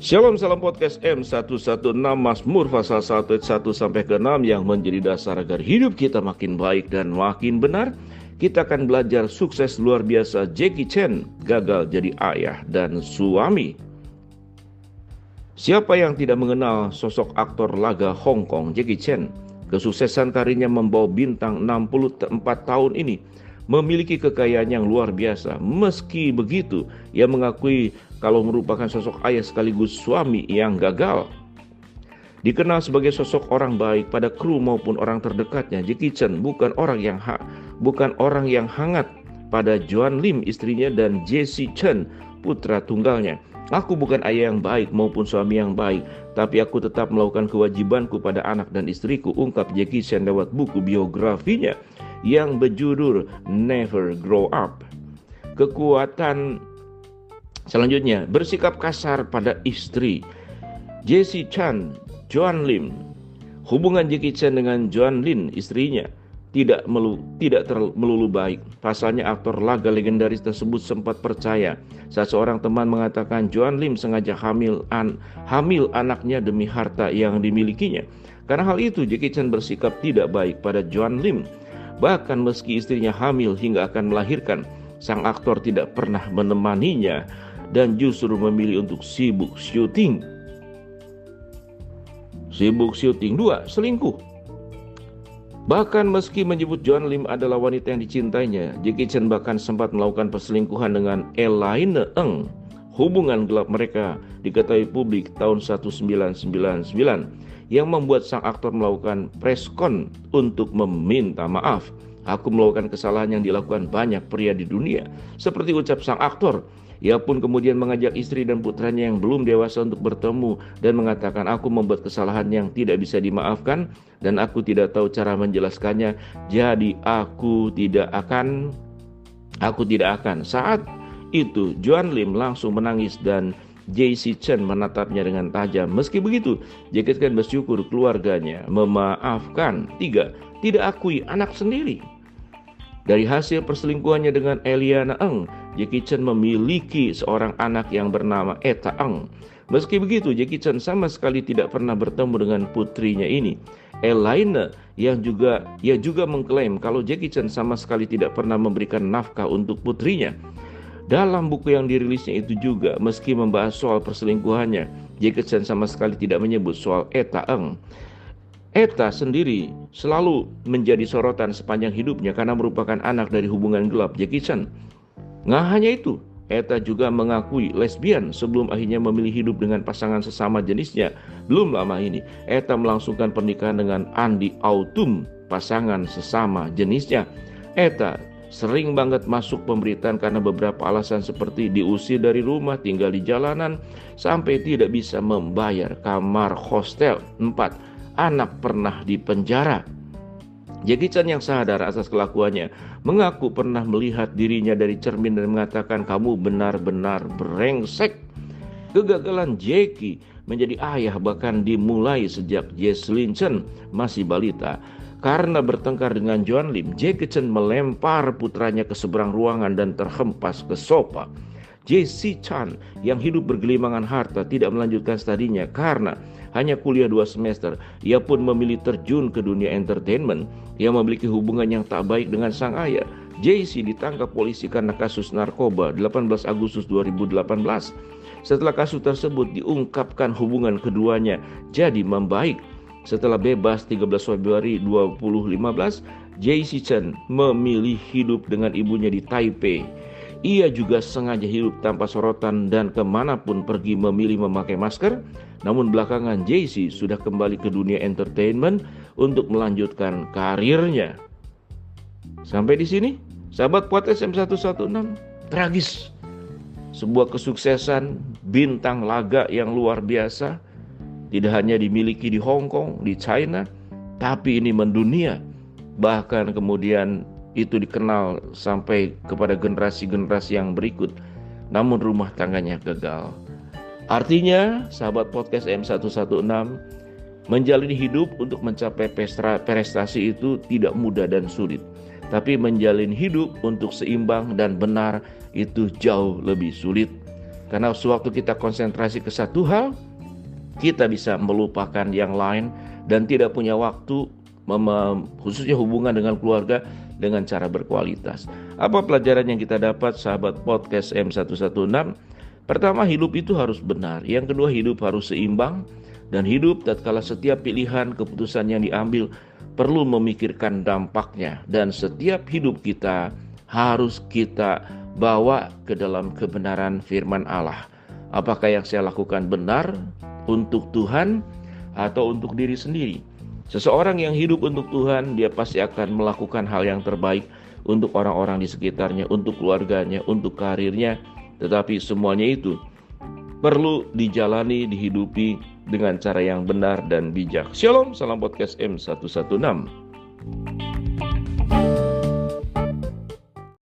Shalom, salam podcast M116 Mazmur pasal 1 ayat 1 sampai ke 6 yang menjadi dasar agar hidup kita makin baik dan makin benar. Kita akan belajar sukses luar biasa Jackie Chan gagal jadi ayah dan suami. Siapa yang tidak mengenal sosok aktor laga Hong Kong Jackie Chan? Kesuksesan karirnya membawa bintang 64 tahun ini memiliki kekayaan yang luar biasa. Meski begitu, ia mengakui kalau merupakan sosok ayah sekaligus suami yang gagal. Dikenal sebagai sosok orang baik pada kru maupun orang terdekatnya, Jackie Chan bukan orang yang hangat pada Joan Lim istrinya dan Jessie Chan putra tunggalnya. Aku bukan ayah yang baik maupun suami yang baik, tapi aku tetap melakukan kewajibanku pada anak dan istriku, ungkap Jackie Chan lewat buku biografinya yang berjudul Never Grow Up. Kekuatan selanjutnya, bersikap kasar pada istri. Jessie Chan, Joan Lim. Hubungan Jackie Chan dengan Joan Lim istrinya tidak melulu baik. Pasalnya aktor laga legendaris tersebut sempat percaya saat seorang teman mengatakan Joan Lim sengaja hamil anaknya demi harta yang dimilikinya. Karena hal itu, Jackie Chan bersikap tidak baik pada Joan Lim. Bahkan meski istrinya hamil hingga akan melahirkan, sang aktor tidak pernah menemaninya dan justru memilih untuk sibuk syuting. 2. Selingkuh. Bahkan meski menyebut Joan Lim adalah wanita yang dicintainya, Jackie Chan bahkan sempat melakukan perselingkuhan dengan Elaine Ng. Hubungan gelap mereka diketahui publik tahun 1999 yang membuat sang aktor melakukan preskon untuk meminta maaf. Aku melakukan kesalahan yang dilakukan banyak pria di dunia, seperti ucap sang aktor. Ia pun kemudian mengajak istri dan putranya yang belum dewasa untuk bertemu dan mengatakan, aku membuat kesalahan yang tidak bisa dimaafkan dan aku tidak tahu cara menjelaskannya, jadi aku tidak akan. Saat itu Joan Lim langsung menangis dan Jessie Chan menatapnya dengan tajam. Meski begitu, Jackie Chan bersyukur keluarganya memaafkan. 3. Tidak akui anak sendiri. Dari hasil perselingkuhannya dengan Elaine Ng, Jackie Chan memiliki seorang anak yang bernama Eta Ng. Meski begitu, Jackie Chan sama sekali tidak pernah bertemu dengan putrinya ini. Elaine ia juga mengklaim kalau Jackie Chan sama sekali tidak pernah memberikan nafkah untuk putrinya. Dalam buku yang dirilisnya itu juga, meski membahas soal perselingkuhannya, Jackie Chan sama sekali tidak menyebut soal Eta Ng. Eta sendiri selalu menjadi sorotan sepanjang hidupnya karena merupakan anak dari hubungan gelap Jackie Chan. Nggak hanya itu, Eta juga mengakui lesbian sebelum akhirnya memilih hidup dengan pasangan sesama jenisnya. Belum lama ini, Eta melangsungkan pernikahan dengan Andy Autumn, pasangan sesama jenisnya. Eta sering banget masuk pemberitaan karena beberapa alasan seperti diusir dari rumah, tinggal di jalanan, sampai tidak bisa membayar kamar hostel. 4. Anak pernah dipenjara. Jackie Chan yang sadar atas kelakuannya mengaku pernah melihat dirinya dari cermin dan mengatakan, kamu benar-benar brengsek. Kegagalan Jackie menjadi ayah bahkan dimulai sejak Jessie Chan masih balita. Karena bertengkar dengan Joan Lim, Jackie Chan melempar putranya ke seberang ruangan dan terhempas ke sofa. Jessie Chan yang hidup bergelimangan harta tidak melanjutkan studinya karena hanya kuliah 2 semester. Ia pun memilih terjun ke dunia entertainment. Ia memiliki hubungan yang tak baik dengan sang ayah. Jessie ditangkap polisi karena kasus narkoba 18 Agustus 2018. Setelah kasus tersebut diungkapkan, hubungan keduanya jadi membaik. Setelah bebas 13 Februari 2015, Jessie Chan memilih hidup dengan ibunya di Taipei. Ia juga sengaja hidup tanpa sorotan dan kemanapun pergi memilih memakai masker. Namun belakangan Jessie sudah kembali ke dunia entertainment untuk melanjutkan karirnya. Sampai di sini, sahabat podcast M116, tragis. Sebuah kesuksesan bintang laga yang luar biasa tidak hanya dimiliki di Hong Kong, di China, tapi ini mendunia. Bahkan kemudian itu dikenal sampai kepada generasi-generasi yang berikut. Namun rumah tangganya gagal. Artinya, sahabat podcast M116, menjalani hidup untuk mencapai prestasi itu tidak mudah dan sulit. Tapi menjalin hidup untuk seimbang dan benar itu jauh lebih sulit. Karena sewaktu kita konsentrasi ke satu hal, kita bisa melupakan yang lain dan tidak punya waktu, khususnya hubungan dengan keluarga, dengan cara berkualitas. Apa pelajaran yang kita dapat, sahabat podcast M116? Pertama, hidup itu harus benar. Yang kedua, hidup harus seimbang. Dan hidup tatkala setiap pilihan, keputusan yang diambil perlu memikirkan dampaknya. Dan setiap hidup kita harus kita bawa ke dalam kebenaran firman Allah. Apakah yang saya lakukan benar untuk Tuhan atau untuk diri sendiri? Seseorang yang hidup untuk Tuhan, dia pasti akan melakukan hal yang terbaik untuk orang-orang di sekitarnya, untuk keluarganya, untuk karirnya. Tetapi semuanya itu perlu dijalani, dihidupi dengan cara yang benar dan bijak. Shalom, salam podcast M116.